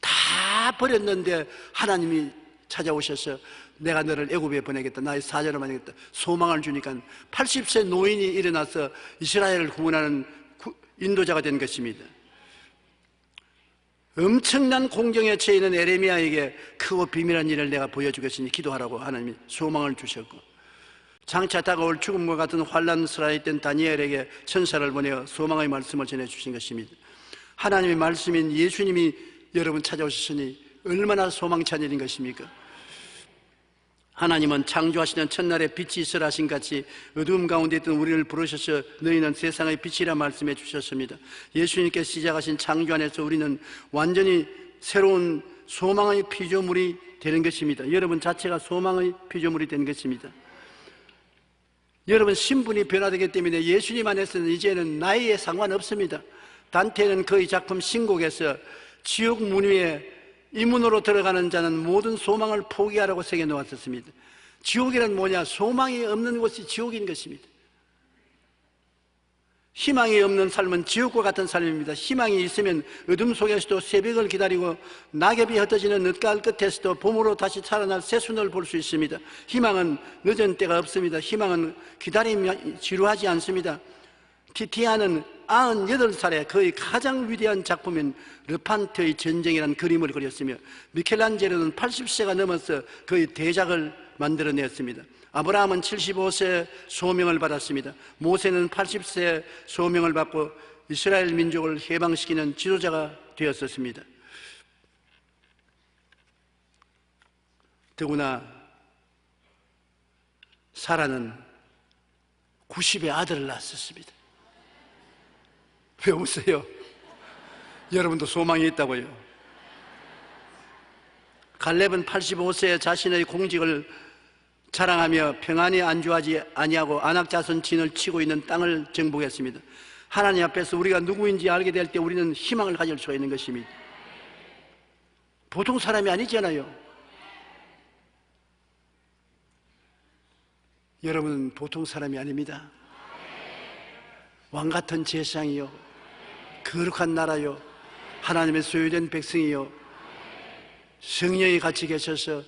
다 버렸는데 하나님이 찾아오셔서 내가 너를 애굽에 보내겠다. 나의 사자로 만들겠다. 소망을 주니까 80세 노인이 일어나서 이스라엘을 구원하는 인도자가 된 것입니다. 엄청난 공경에 처해 있는 에레미야에게 크고 비밀한 일을 내가 보여주겠으니 기도하라고 하나님이 소망을 주셨고, 장차 다가올 죽음과 같은 환난스러워 있던 다니엘에게 천사를 보내어 소망의 말씀을 전해주신 것입니다. 하나님의 말씀인 예수님이 여러분 찾아오셨으니 얼마나 소망찬 일인 것입니까? 하나님은 창조하시는 첫날에 빛이 있으라 하신 같이 어두움 가운데 있던 우리를 부르셔서 너희는 세상의 빛이라 말씀해 주셨습니다. 예수님께 시작하신 창조 안에서 우리는 완전히 새로운 소망의 피조물이 되는 것입니다. 여러분 자체가 소망의 피조물이 되는 것입니다. 여러분 신분이 변화되기 때문에 예수님 안에서는 이제는 나이에 상관없습니다. 단테는 그의 작품 신곡에서 지옥 문 위에 이 문으로 들어가는 자는 모든 소망을 포기하라고 새겨 놓았었습니다. 지옥이란 뭐냐? 소망이 없는 곳이 지옥인 것입니다. 희망이 없는 삶은 지옥과 같은 삶입니다. 희망이 있으면 어둠 속에서도 새벽을 기다리고 낙엽이 흩어지는 늦가을 끝에서도 봄으로 다시 살아날 새순을 볼 수 있습니다. 희망은 늦은 때가 없습니다. 희망은 기다림이 지루하지 않습니다. 티티아는 98살에 그의 가장 위대한 작품인 르판트의 전쟁이라는 그림을 그렸으며 미켈란젤로는 80세가 넘어서 그의 대작을 만들어냈습니다. 아브라함은 75세 소명을 받았습니다. 모세는 80세 소명을 받고 이스라엘 민족을 해방시키는 지도자가 되었었습니다. 더구나 사라는 90의 아들을 낳았습니다. 왜 웃어요? 여러분도 소망이 있다고요. 갈렙은 85세에 자신의 공직을 자랑하며 평안히 안주하지 아니하고 안악자손 진을 치고 있는 땅을 정복했습니다. 하나님 앞에서 우리가 누구인지 알게 될 때 우리는 희망을 가질 수가 있는 것입니다. 보통 사람이 아니잖아요. 여러분은 보통 사람이 아닙니다. 왕같은 제사장이요, 거룩한 나라요, 하나님의 소유된 백성이요, 성령이 같이 계셔서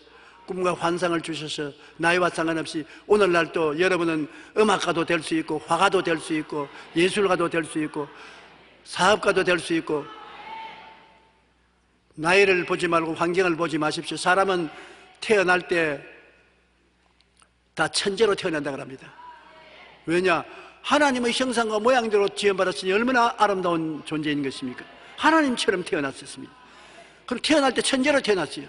꿈과 환상을 주셔서 나이와 상관없이 오늘날 또 여러분은 음악가도 될 수 있고 화가도 될 수 있고 예술가도 될 수 있고 사업가도 될 수 있고, 나이를 보지 말고 환경을 보지 마십시오. 사람은 태어날 때 다 천재로 태어난다고 합니다. 왜냐? 하나님의 형상과 모양대로 지음받았으니 얼마나 아름다운 존재인 것입니까? 하나님처럼 태어났었습니다. 그럼 태어날 때 천재로 태어났어요.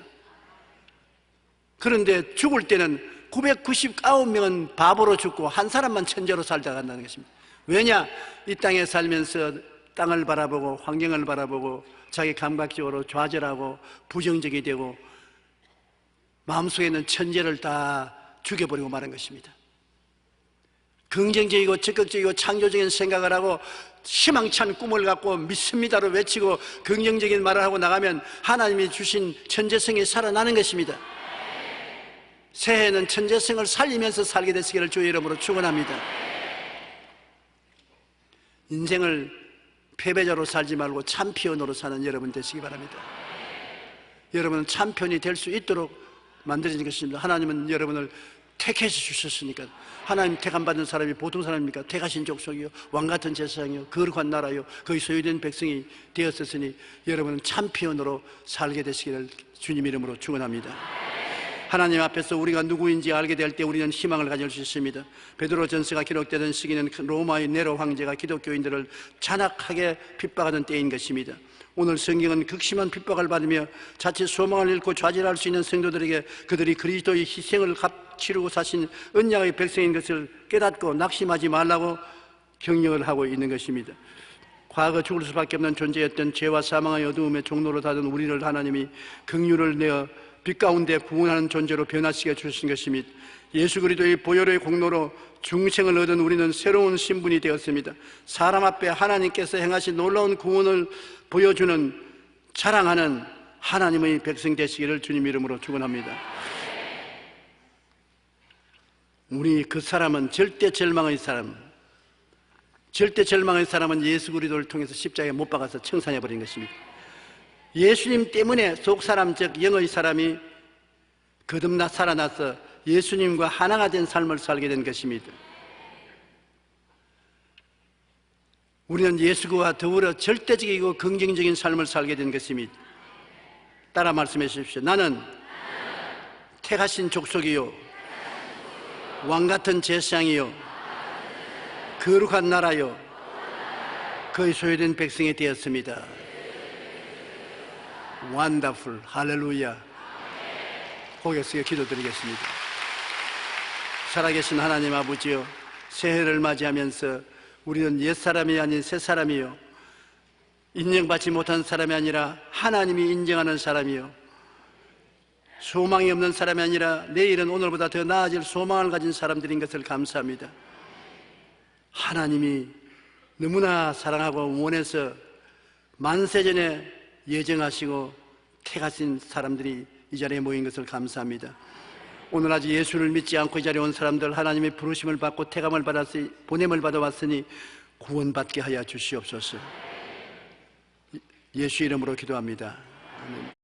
그런데 죽을 때는 999명은 바보로 죽고 한 사람만 천재로 살다 간다는 것입니다. 왜냐? 이 땅에 살면서 땅을 바라보고 환경을 바라보고 자기 감각적으로 좌절하고 부정적이 되고 마음속에 있는 천재를 다 죽여버리고 마는 것입니다. 긍정적이고 적극적이고 창조적인 생각을 하고 희망찬 꿈을 갖고 믿습니다로 외치고 긍정적인 말을 하고 나가면 하나님이 주신 천재성이 살아나는 것입니다. 새해에는 천재성을 살리면서 살게 되시기를 주의 이름으로 축원합니다. 인생을 패배자로 살지 말고 챔피언으로 사는 여러분 되시기 바랍니다. 여러분은 챔피언이 될 수 있도록 만들어진 것입니다. 하나님은 여러분을 택해서 주셨으니까. 하나님 택함받은 사람이 보통 사람입니까? 택하신 족속이요, 왕같은 제사장이요, 거룩한 나라요, 거의 소유된 백성이 되었으니 여러분은 챔피언으로 살게 되시기를 주님 이름으로 축원합니다. 하나님 앞에서 우리가 누구인지 알게 될 때 우리는 희망을 가질 수 있습니다. 베드로전서가 기록되던 시기는 로마의 네로 황제가 기독교인들을 잔악하게 핍박하던 때인 것입니다. 오늘 성경은 극심한 핍박을 받으며 자칫 소망을 잃고 좌절할 수 있는 성도들에게 그들이 그리스도의 희생을 값치르고 사신 언약의 백성인 것을 깨닫고 낙심하지 말라고 격려를 하고 있는 것입니다. 과거 죽을 수밖에 없는 존재였던 죄와 사망의 어두움의 종로로 닫은 우리를 하나님이 긍휼을 내어 빛 가운데 구원하는 존재로 변화시켜 주신 것입니다. 예수 그리스도의 보혈의 공로로 중생을 얻은 우리는 새로운 신분이 되었습니다. 사람 앞에 하나님께서 행하신 놀라운 구원을 보여주는, 자랑하는 하나님의 백성 되시기를 주님 이름으로 축원합니다. 우리 그 사람은 절대 절망의 사람, 절대 절망의 사람은 예수 그리스도를 통해서 십자가에 못 박아서 청산해버린 것입니다. 예수님 때문에 속사람 즉 영의 사람이 거듭나 살아나서 예수님과 하나가 된 삶을 살게 된 것입니다. 우리는 예수와 더불어 절대적이고 긍정적인 삶을 살게 된 것입니다. 따라 말씀해 주십시오. 나는 택하신 족속이요, 왕같은 제사장이요, 거룩한 나라요, 그의 소유된 백성이 되었습니다. 원더풀, 할렐루야. 고개 숙여 기도드리겠습니다. 살아계신 하나님 아버지요, 새해를 맞이하면서 우리는 옛사람이 아닌 새사람이요, 인정받지 못한 사람이 아니라 하나님이 인정하는 사람이요, 소망이 없는 사람이 아니라 내일은 오늘보다 더 나아질 소망을 가진 사람들인 것을 감사합니다. 하나님이 너무나 사랑하고 원해서 만세전에 예정하시고 택하신 사람들이 이 자리에 모인 것을 감사합니다. 오늘 아직 예수를 믿지 않고 이 자리에 온 사람들, 하나님의 부르심을 받고 택함을 받았으니, 보냄을 받아왔으니 구원받게 하여 주시옵소서. 예수 이름으로 기도합니다. 아멘.